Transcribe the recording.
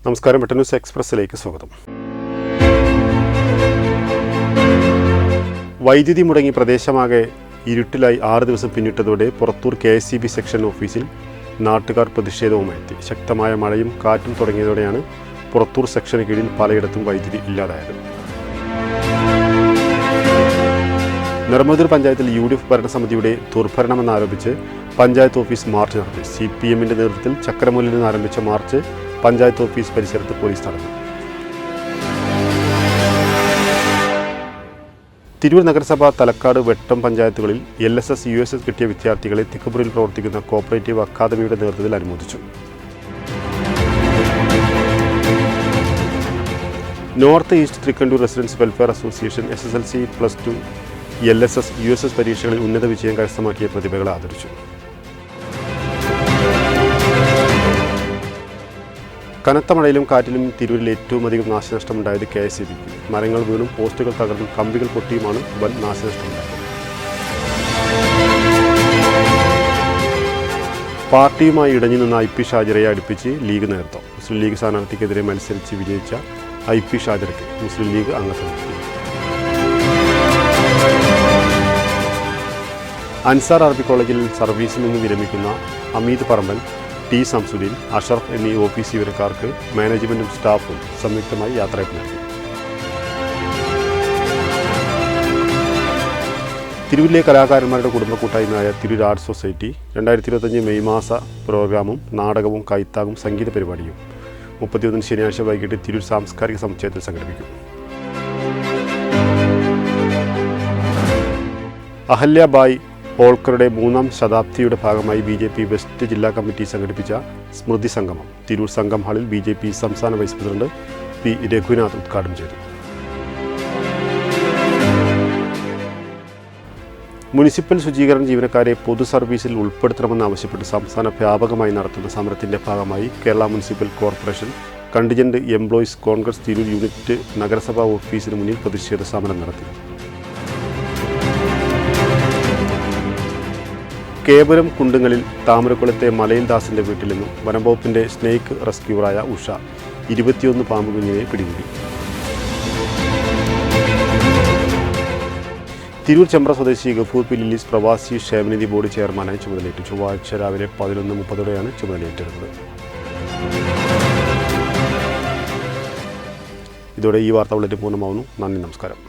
നമസ്കാരം, വെട്ടൻ ന്യൂസ് എക്സ്പ്രസ്സിലേക്ക് സ്വാഗതം. വൈദ്യുതി മുടങ്ങി പ്രദേശമാകെ ഇരുട്ടിലായി 6 ദിവസം പിന്നിട്ടതോടെ പുറത്തൂർ KSEB സെക്ഷൻ ഓഫീസിൽ നാട്ടുകാർ പ്രതിഷേധവുമെത്തി. ശക്തമായ മഴയും കാറ്റും തുടങ്ങിയതോടെയാണ് പുറത്തൂർ സെക്ഷന് കീഴിൽ പലയിടത്തും വൈദ്യുതി ഇല്ലാതായത്. നെടുമങ്ങാട് പഞ്ചായത്തിൽ UDF ഭരണസമിതിയുടെ ദുർഭരണമെന്നാരോപിച്ച് പഞ്ചായത്ത് ഓഫീസ് മാർച്ച് നടത്തി. CPMന്റെ നേതൃത്വത്തിൽ ചക്രമൂലിൽ നിന്ന് ആരംഭിച്ച മാർച്ച് പഞ്ചായത്ത് ഓഫീസ് പരിസരത്ത് പോലീസ് തടഞ്ഞു. തിരൂർ നഗരസഭ, തലക്കാട്, വെട്ടം പഞ്ചായത്തുകളിൽ LSS, USS കിട്ടിയ വിദ്യാർത്ഥികളെ തിക്കപ്പൂരിൽ പ്രവർത്തിക്കുന്ന കോപ്പറേറ്റീവ് അക്കാദമിയുടെ നേതൃത്വത്തിൽ അനുമോദിച്ചു. North east Thrikkandoor residence welfare association SSLC, +2, LSS, USS പരീക്ഷകളിൽ ഉന്നത വിജയം കരസ്ഥമാക്കിയ പ്രതിഭകളെ ആദരിച്ചു. കനത്ത മഴയിലും കാറ്റിലും തിരൂരിൽ ഏറ്റവും അധികം നാശനഷ്ടമുണ്ടായത് KSEBക്ക്. മരങ്ങൾ വീണും പോസ്റ്റുകൾ തകർന്നും കമ്പികൾ പൊട്ടിയുമാണ് വൻ നാശനഷ്ടമുണ്ടായത്. പാർട്ടിയുമായി ഇടഞ്ഞു നിന്ന IP ഷാജിറയെ അടുപ്പിച്ച് ലീഗ് നേതൃത്വം. മുസ്ലിം ലീഗ് സ്ഥാനാർത്ഥിക്കെതിരെ മത്സരിച്ച് വിജയിച്ച IP ഷാജിറയ്ക്ക് മുസ്ലിം ലീഗ് അംഗത്വം നൽകി. അൻസാർ അറബി കോളേജിൽ സർവീസിൽ നിന്ന് വിരമിക്കുന്ന അമീദ് പറമ്പൻ, T. സംസുദ്ദീൻ, അഷറഫ് എന്നീ ഓഫീസ് ജീവനക്കാർക്ക് മാനേജ്മെൻറ്റും സ്റ്റാഫും സംയുക്തമായി യാത്രയയപ്പ് നൽകി. തിരൂരിലെ കലാകാരന്മാരുടെ കുടുംബ കൂട്ടായ്മയായ തിരൂർ ആർട്സ് സൊസൈറ്റി 2025 മെയ് മാസ പ്രോഗ്രാമും നാടകവും കൈത്താകും സംഗീത പരിപാടിയും 31 ശനിയാഴ്ച വൈകിട്ട് തിരൂർ സാംസ്കാരിക സമുച്ചയത്തിൽ സംഘടിപ്പിക്കും. അഹല്യാബായ് ഹോൾക്കറുടെ 3ാം ശതാബ്ദിയുടെ ഭാഗമായി BJP വെസ്റ്റ് ജില്ലാ കമ്മിറ്റി സംഘടിപ്പിച്ച സ്മൃതി സംഗമം തിരൂർ സംഘം ഹാളിൽ BJP സംസ്ഥാന വൈസ് പ്രസിഡന്റ് P. രഘുനാഥ് ഉദ്ഘാടനം ചെയ്തു. മുനിസിപ്പൽ ശുചീകരണ ജീവനക്കാരെ പൊതു സർവീസിൽ ഉൾപ്പെടുത്തണമെന്നാവശ്യപ്പെട്ട് സംസ്ഥാന വ്യാപകമായി നടത്തുന്ന സമരത്തിന്റെ ഭാഗമായി Kerala municipal corporation contingent employees Congress Tirur unit നഗരസഭാ ഓഫീസിന് മുന്നിൽ പ്രതിഷേധ സമരം നടത്തി. കേബുരം കുണ്ടുങ്ങലിൽ താമരക്കുളത്തെ മലയിൽ ദാസിന്റെ വീട്ടിൽ നിന്നും വനംവകുപ്പിന്റെ സ്നേക്ക് റെസ്ക്യൂറായ ഉഷ 21 പാമ്പ് കുഞ്ഞിനെ പിടികൂടി. തിരൂർ ചെമ്പ്ര സ്വദേശി ഗഫൂർ P. ലില്ലീസ് പ്രവാസി ക്ഷേമനിധി ബോർഡ് ചെയർമാനായി ചുമതലയേറ്റു. ചൊവ്വാഴ്ച രാവിലെ 11:30ഓടെയാണ് ചുമതലയേറ്റെടുത്തത്. ഇതോടെ ഈ വാർത്ത ബുള്ളറ്റിൻ പൂർണ്ണമാവുന്നു. നന്ദി, നമസ്കാരം.